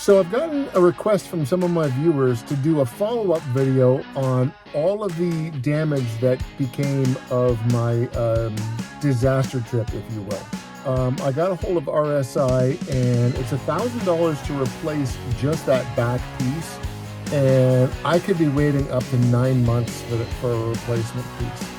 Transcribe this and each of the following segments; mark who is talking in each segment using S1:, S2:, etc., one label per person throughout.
S1: So I've gotten a request from some of my viewers to do a follow-up video on all of the damage that became of my disaster trip, if you will. I got a hold of RSI and it's $1,000 to replace just that back piece. And I could be waiting up to 9 months for a replacement piece.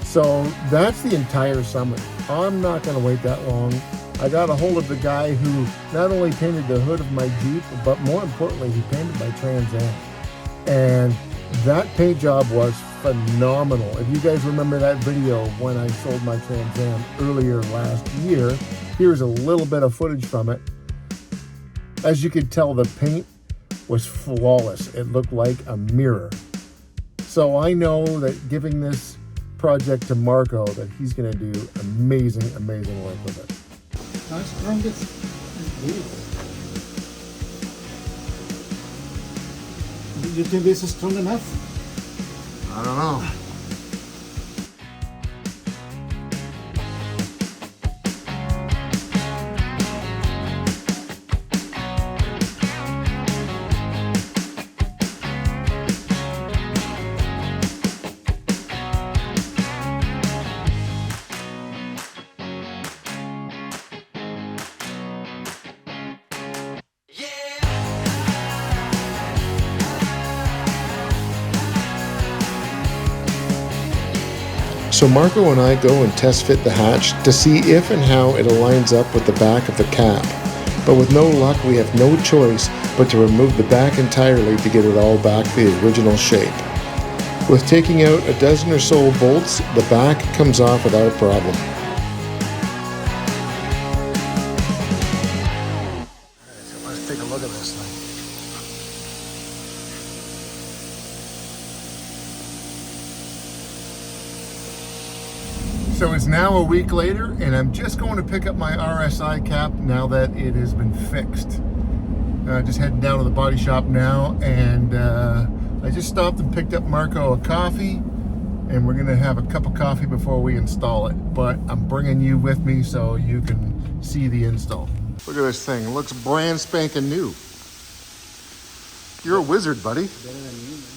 S1: So that's the entire summer. I'm not gonna wait that long. I got a hold of the guy who not only painted the hood of my Jeep, but more importantly, he painted my Trans Am. And that paint job was phenomenal. If you guys remember that video when I sold my Trans Am earlier last year, here's a little bit of footage from it. As you could tell, the paint was flawless. It looked like a mirror. So I know that giving this project to Marco, that he's gonna do amazing, amazing work with it.
S2: How strong is this? You think this is strong enough?
S1: I don't know. So Marco and I go and test fit the hatch to see if and how it aligns up with the back of the cap. But with no luck, we have no choice but to remove the back entirely to get it all back to the original shape. With taking out a dozen or so bolts, the back comes off without a problem.
S2: So let's take a look at this thing.
S1: So it's now a week later, and I'm just going to pick up my RSI cap now that it has been fixed. Just heading down to the body shop now, and I just stopped and picked up Marco a coffee, and we're gonna have a cup of coffee before we install it. But I'm bringing you with me so you can see the install. Look at this thing, it looks brand spanking new. You're a wizard, buddy.
S2: Better than you, man.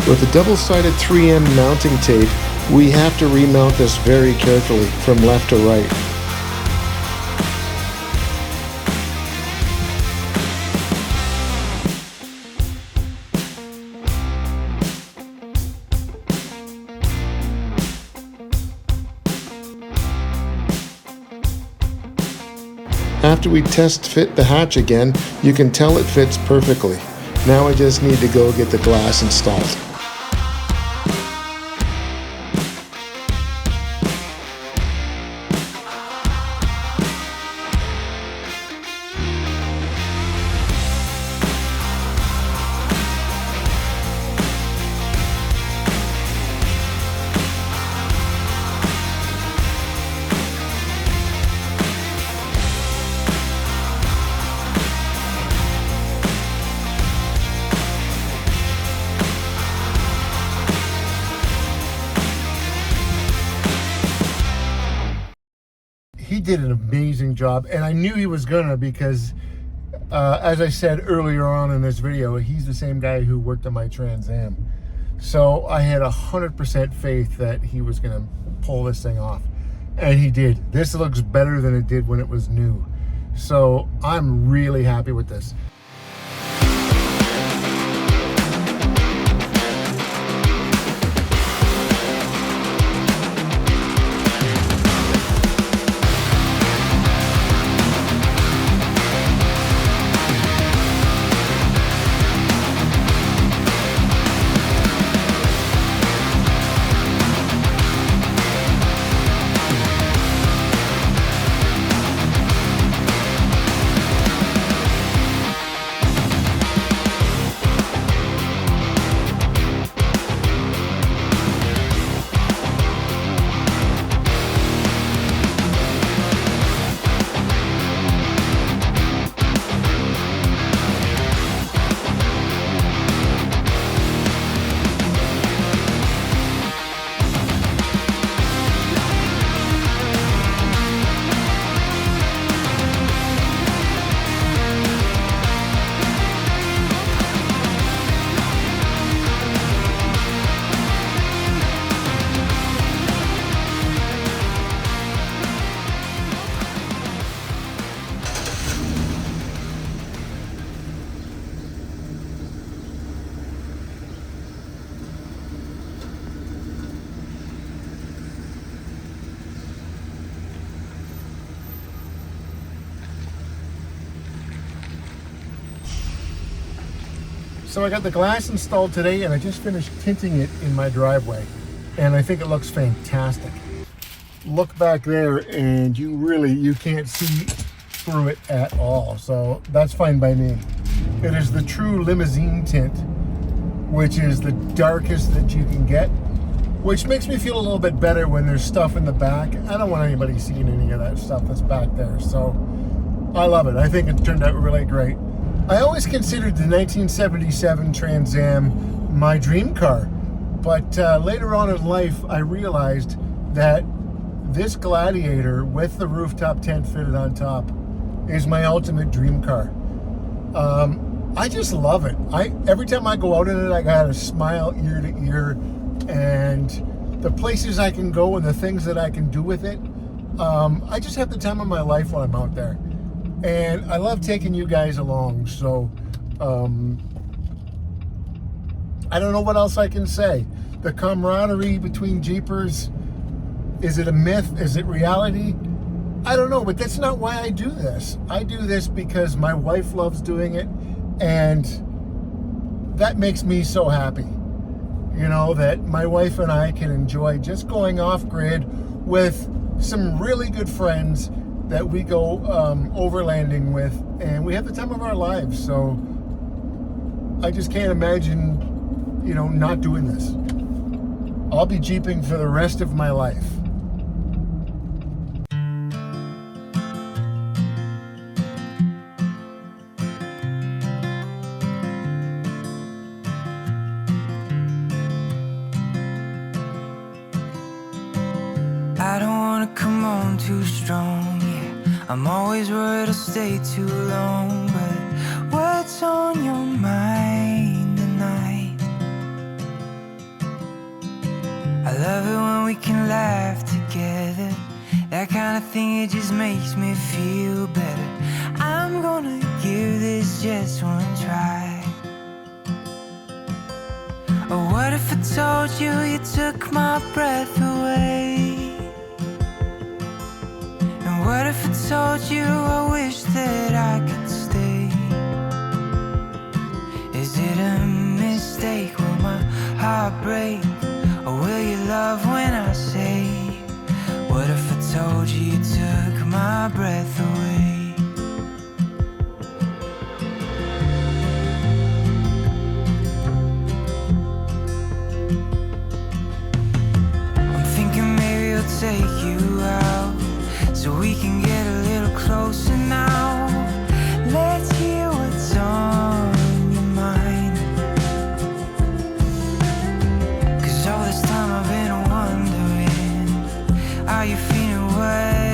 S1: With the double-sided 3M mounting tape, we have to remount this very carefully from left to right. After we test fit the hatch again, you can tell it fits perfectly. Now I just need to go get the glass installed. He did an amazing job, and I knew he was gonna because as I said earlier on in this video, he's the same guy who worked on my Trans Am. So I had 100% faith that he was gonna pull this thing off, and he did. This looks better than it did when it was new. So I'm really happy with this. So I got the glass installed today, and I just finished tinting it in my driveway, and I think it looks fantastic. Look back there, and you can't see through it at all, so that's fine by me. It is the true limousine tint, which is the darkest that you can get, which makes me feel a little bit better when there's stuff in the back. I don't want anybody seeing any of that stuff that's back there, so I love it. I think it turned out really great. I always considered the 1977 Trans Am my dream car, but later on in life I realized that this Gladiator with the rooftop tent fitted on top is my ultimate dream car. I just love it. Every time I go out in it, I got a smile ear to ear, and the places I can go and the things that I can do with it, I just have the time of my life while I'm out there. And I love taking you guys along, so I don't know what else I can say. The camaraderie between Jeepers, is it a myth? Is it reality? I don't know, but that's not why I do this. I do this because my wife loves doing it, and that makes me so happy. You know, that my wife and I can enjoy just going off-grid with some really good friends that we go overlanding with, and we have the time of our lives. So I just can't imagine, you know, not doing this. I'll be jeeping for the rest of my life.
S3: I don't wanna come on too strong, yeah. I'm always worried I'll stay too long, but what's on your mind tonight? I love it when we can laugh together. That kind of thing, it just makes me feel better. I'm gonna give this just one try. Or what if I told you you took my breath away? What if I told you I wish that I could stay? Is it a mistake? Will my heart break? Or will you love when I say, what if I told you you took my breath away? I'm thinking maybe I'll take you out, so we can get a little closer now. Let's hear what's on your mind. 'Cause all this time I've been wondering, are you feeling what